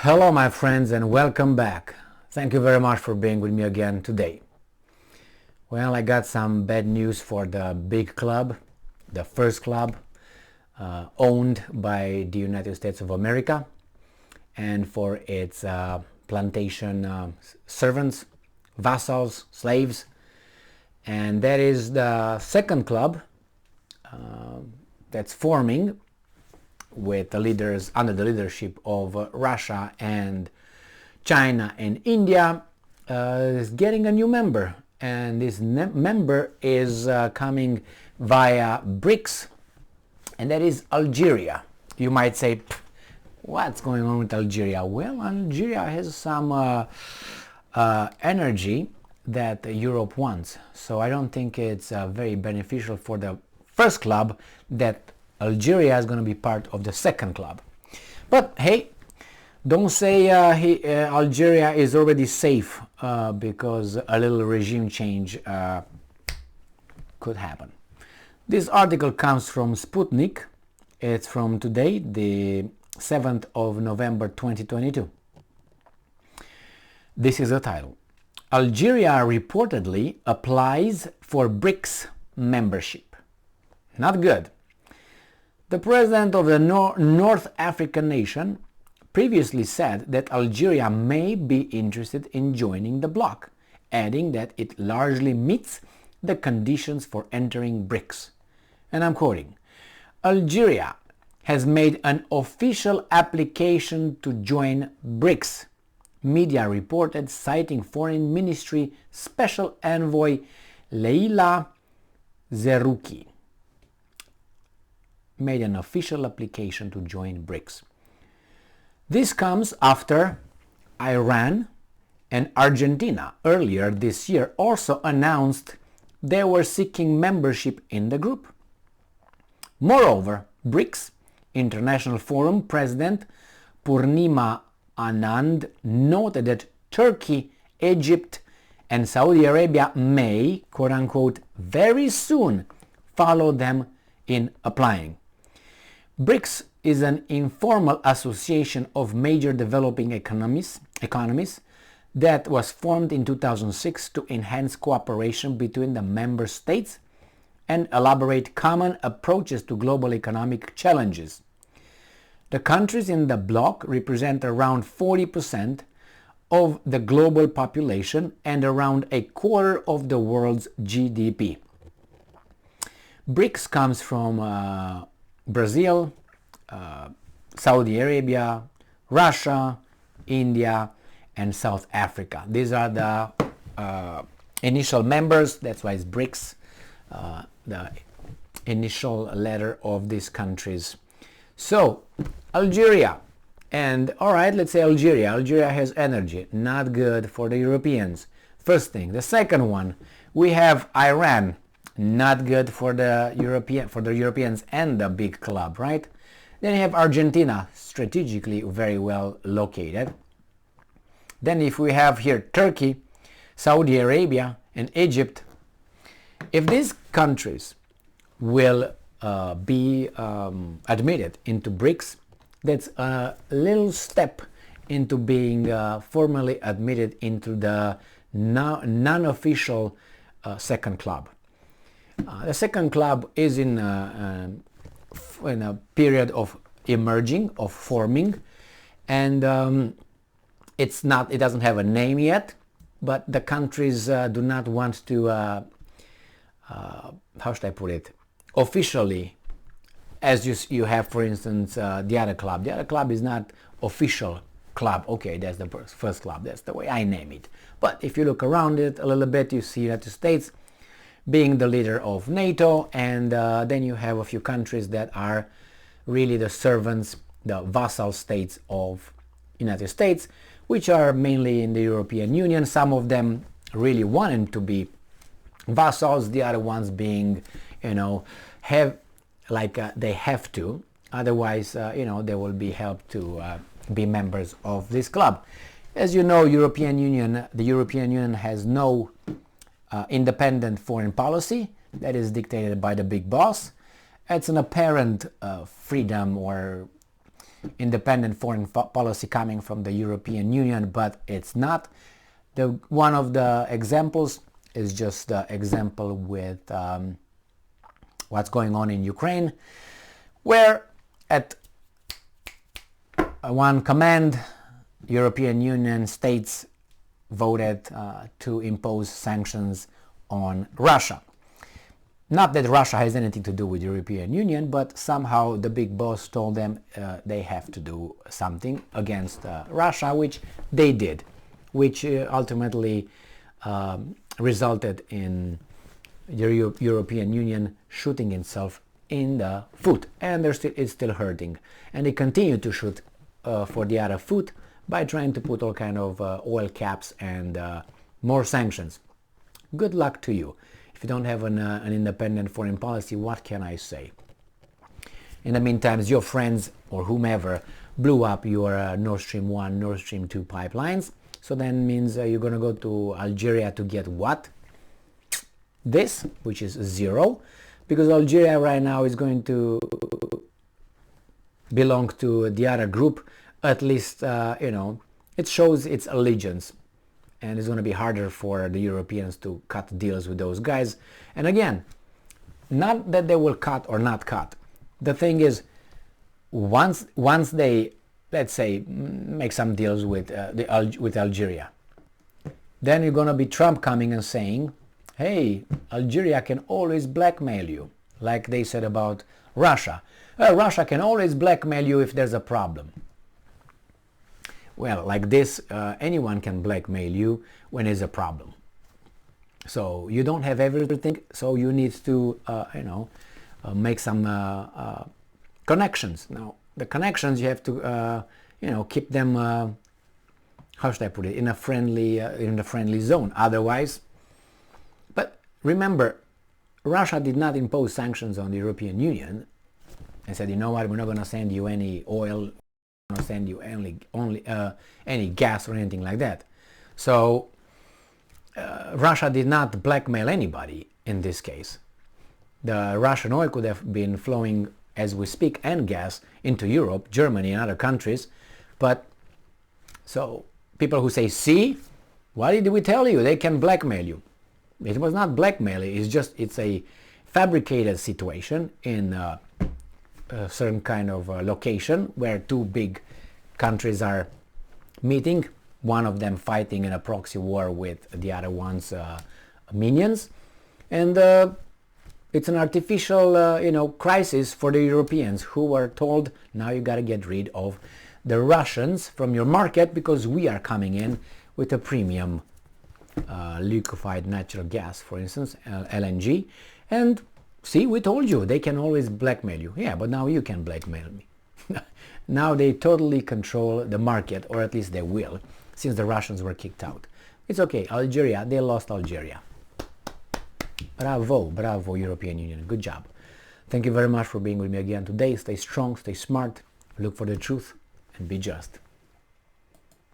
Hello my friends and welcome back. Thank you very much for being with me again today. Well, I got some bad news for the big club, the first club owned by the United States of America and for its plantation servants, vassals, slaves, and that is the second club that's forming with the leaders under the leadership of Russia and China and India is getting a new member, and this member is coming via BRICS, and that is Algeria. You might say, what's going on with Algeria? Well, Algeria has some energy that Europe wants, so I don't think it's very beneficial for the first club that Algeria is going to be part of the second club. But hey, don't say Algeria is already safe because a little regime change could happen. This article comes from Sputnik. It's from today, the 7th of November 2022. This is the title. Algeria reportedly applies for BRICS membership. Not good. The president of the North African nation previously said that Algeria may be interested in joining the bloc, adding that it largely meets the conditions for entering BRICS. And I'm quoting, Algeria has made an official application to join BRICS, media reported, citing Foreign Ministry Special Envoy Leila Zerouki. Made an official application to join BRICS. This comes after Iran and Argentina earlier this year also announced they were seeking membership in the group. Moreover, BRICS International Forum President Purnima Anand noted that Turkey, Egypt and Saudi Arabia may, quote-unquote, very soon follow them in applying. BRICS is an informal association of major developing economies that was formed in 2006 to enhance cooperation between the member states and elaborate common approaches to global economic challenges. The countries in the bloc represent around 40% of the global population and around a quarter of the world's GDP. BRICS comes from Brazil, Saudi Arabia, Russia, India, and South Africa. These are the initial members. That's why it's BRICS, the initial letter of these countries. So, Algeria. And alright, let's say Algeria. Algeria has energy. Not good for the Europeans. First thing. The second one, we have Iran. Not good for the Europeans and the big club, right? Then you have Argentina, strategically very well located. Then if we have here Turkey, Saudi Arabia and Egypt, if these countries will be admitted into BRICS, that's a little step into being formally admitted into the non-official second club. The second club is in a period of emerging, of forming, and it doesn't have a name yet, but the countries do not want to, how should I put it, officially, as you have, for instance, the other club. The other club is not official club. Okay, that's the first club. That's the way I name it. But if you look around it a little bit, you see United States being the leader of NATO, and then you have a few countries that are really the servants, the vassal states of United States, which are mainly in the European Union. Some of them really wanting to be vassals, the other ones being, they have to, otherwise, they will be helped to be members of this club. As you know, the European Union has no independent foreign policy that is dictated by the big boss. It's an apparent freedom or independent foreign policy coming from the European Union, but it's not. One of the examples is just the example with what's going on in Ukraine, where at one command, European Union states voted to impose sanctions on Russia. Not that Russia has anything to do with the European Union, but somehow the big boss told them they have to do something against Russia, which they did, which ultimately resulted in the European Union shooting itself in the foot, and it's still hurting. And they continue to shoot for the other foot by trying to put all kind of oil caps and more sanctions. Good luck to you. If you don't have an independent foreign policy, what can I say? In the meantime, your friends or whomever blew up your Nord Stream 1, Nord Stream 2 pipelines. So that means you're going to go to Algeria to get what? This, which is zero, because Algeria right now is going to belong to the other group. At least, it shows its allegiance. And it's going to be harder for the Europeans to cut deals with those guys. And again, not that they will cut or not cut. The thing is, once they, let's say, make some deals with Algeria, then you're going to be Trump coming and saying, hey, Algeria can always blackmail you, like they said about Russia. Russia can always blackmail you if there's a problem. Well, like this, anyone can blackmail you when there's a problem. So you don't have everything, so you need to, make some connections. Now, the connections you have to, keep them, how should I put it, in a friendly zone. Otherwise, but remember, Russia did not impose sanctions on the European Union and said, you know what, we're not going to send you any oil. Not send you any gas or anything like that. So Russia did not blackmail anybody in this case. The Russian oil could have been flowing as we speak, and gas, into Europe, Germany and other countries. But so people who say, see, what did we tell you? They can blackmail you. It was not blackmail. It's a fabricated situation in a certain kind of location where two big countries are meeting, one of them fighting in a proxy war with the other one's minions, and it's an artificial crisis for the Europeans, who were told, now you got to get rid of the Russians from your market because we are coming in with a premium liquefied natural gas, for instance, LNG, and see, we told you, they can always blackmail you. Yeah, but now you can blackmail me. Now they totally control the market, or at least they will, since the Russians were kicked out. It's okay, Algeria, they lost Algeria. Bravo, bravo, European Union, good job. Thank you very much for being with me again today. Stay strong, stay smart, look for the truth, and be just.